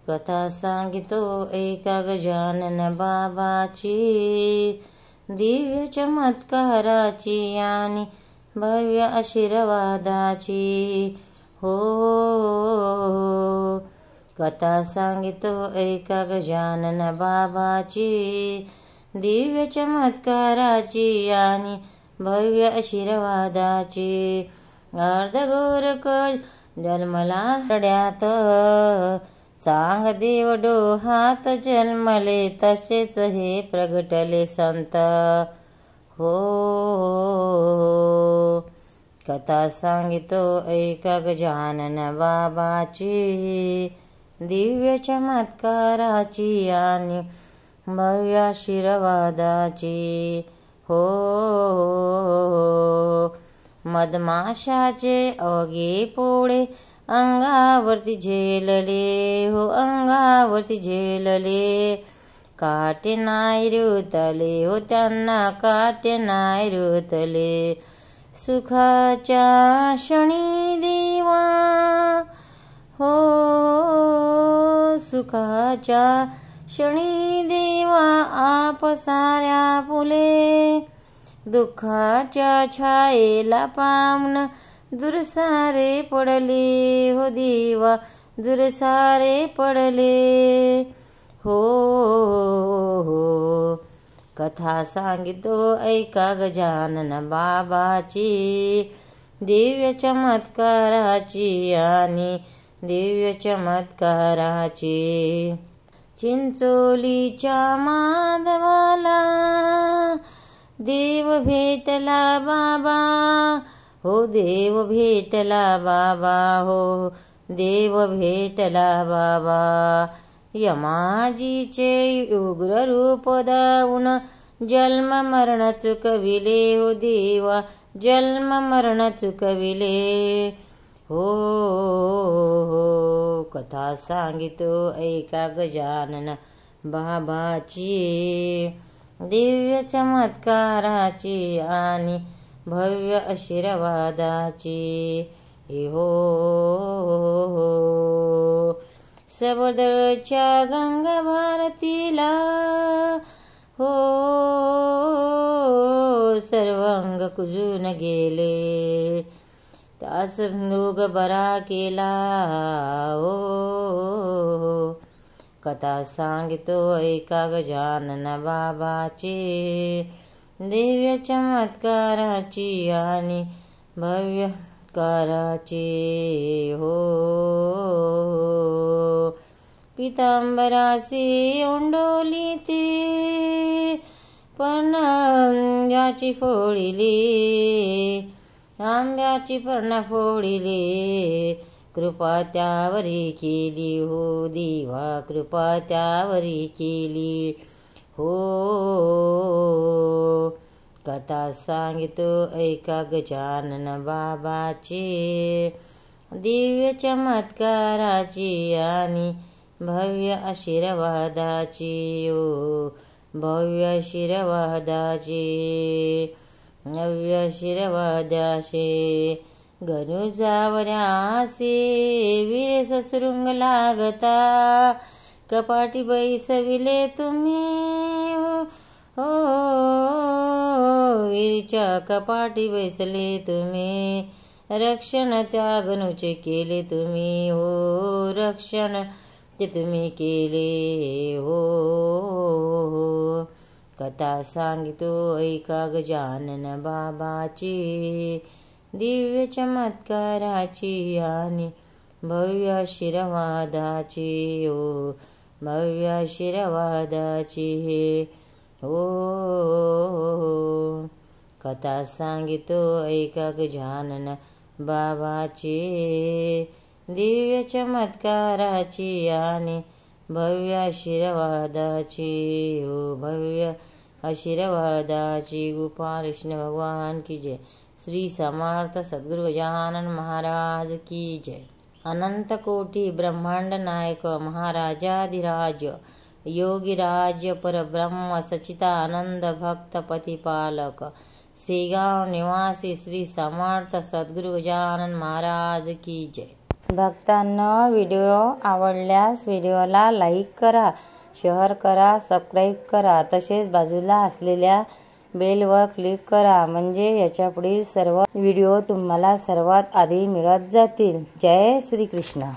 कथा सांगितो एका गजानन बाबाची, दिव्य चमत्काराची आणि भव्य आशीर्वादाची हो. कथा सांगितो एका गजानन बाबाची, दिव्य चमत्काराची आणि भव्य आशीर्वादाची. अर्धगोरख जन्मला रड्यात, सांग देव डोहात जन्मले, तसेच हे प्रगटले संत हो. कथा सांगितो एका गजानन बाबाची, दिव्य चमत्काराची आणि भव्य आशीर्वादाची हो. मधमाशाचे अवघे पोळे अंगावरती झेलले हो, अंगावरती झेलले. काटे नाही रुतले हो, त्यांना काटे नाही रुतले. सुखाच्या क्षणी देवा हो, सुखाच्या क्षणी देवा आप साऱ्या फुले. दुःखाच्या छायेला पावन दुरसारे पडले हो देवा, दुरसारे पडले हो. कथा सांगितो ऐका गजानन बाबाची, दिव्य चमत्काराची आणि दिव्य चमत्काराची. चिंचोलीच्या माधवाला देव भेटला बाबा हो, देव भेटला बाबा हो, देव भेटला बाबा. यमाजीचे उग्र रूप दाऊन जन्म मरण चुकविले हो देवा, जन्म मरण चुकविले हो. कथा सांगितो ऐका गजानन बाबाची, दिव्य चमत्काराची आणि भव्य आशीर्वादाची हो. सबदळच्या गंगा भारतीला हो, सर्वांग कुजून गेले, तास मृग बरा केला हो. कथा सांगितो ऐका गजानन बाबाची, दिव्य चमत्काराची आणि भव्य कराची हो. पितांबरासी ओंडोली ती, पर्णांब्याची फोडिली, आंब्याची पर्णा फोडिली. कृपा त्यावरी केली हो देवा, कृपा त्यावरी केली हो. कथा सांगितो ऐका गजानन बाबाची, दिव्य चमत्काराची आणि भव्य आशीर्वादाची हो, भव्य आशीर्वादाची, भव्य आशीर्वादाचे. गनुजावऱ्यासे वीर ससृंग लागता, कपाटी बैसविले तुम्ही हो, वीरच्या कपाटी बैसले तुम्ही. रक्षण त्या गणूचे केले तुम्ही हो, रक्षण ते तुम्ही केले हो. कथा सांगितो ऐका गजानन बाबाची, दिव्य चमत्काराची आणि भव्य आशीर्वादाची हो, भव्य आशीर्वादाची हो. कथा सांगितो ऐका गजानन बाबाची, दिव्य चमत्काराची आणि भव्य आशीर्वादाची हो, भव्य आशीर्वादाची. गोपाल कृष्ण भगवान की जय. श्री समर्थ सद्गुरु गजानन महाराज की जय. अनंत कोटी ब्रह्मांड नायक महाराजाधिराज योगीराज परब्रह्म सच्चिदानंद भक्त प्रतिपालक सेगाव निवासी श्री समर्थ सद्गुरु गजानन महाराज की जय. भक्तांनो, व्हिडिओ आवडल्यास व्हिडिओला लाईक करा, शेअर करा, सबस्क्राईब करा, तसेच बाजूला असलेल्या बेलवर क्लिक करा, म्हणजे याच्यापुढील सर्व व्हिडिओ तुम्हाला सर्वात आधी मिळत जातील. जय श्री कृष्ण.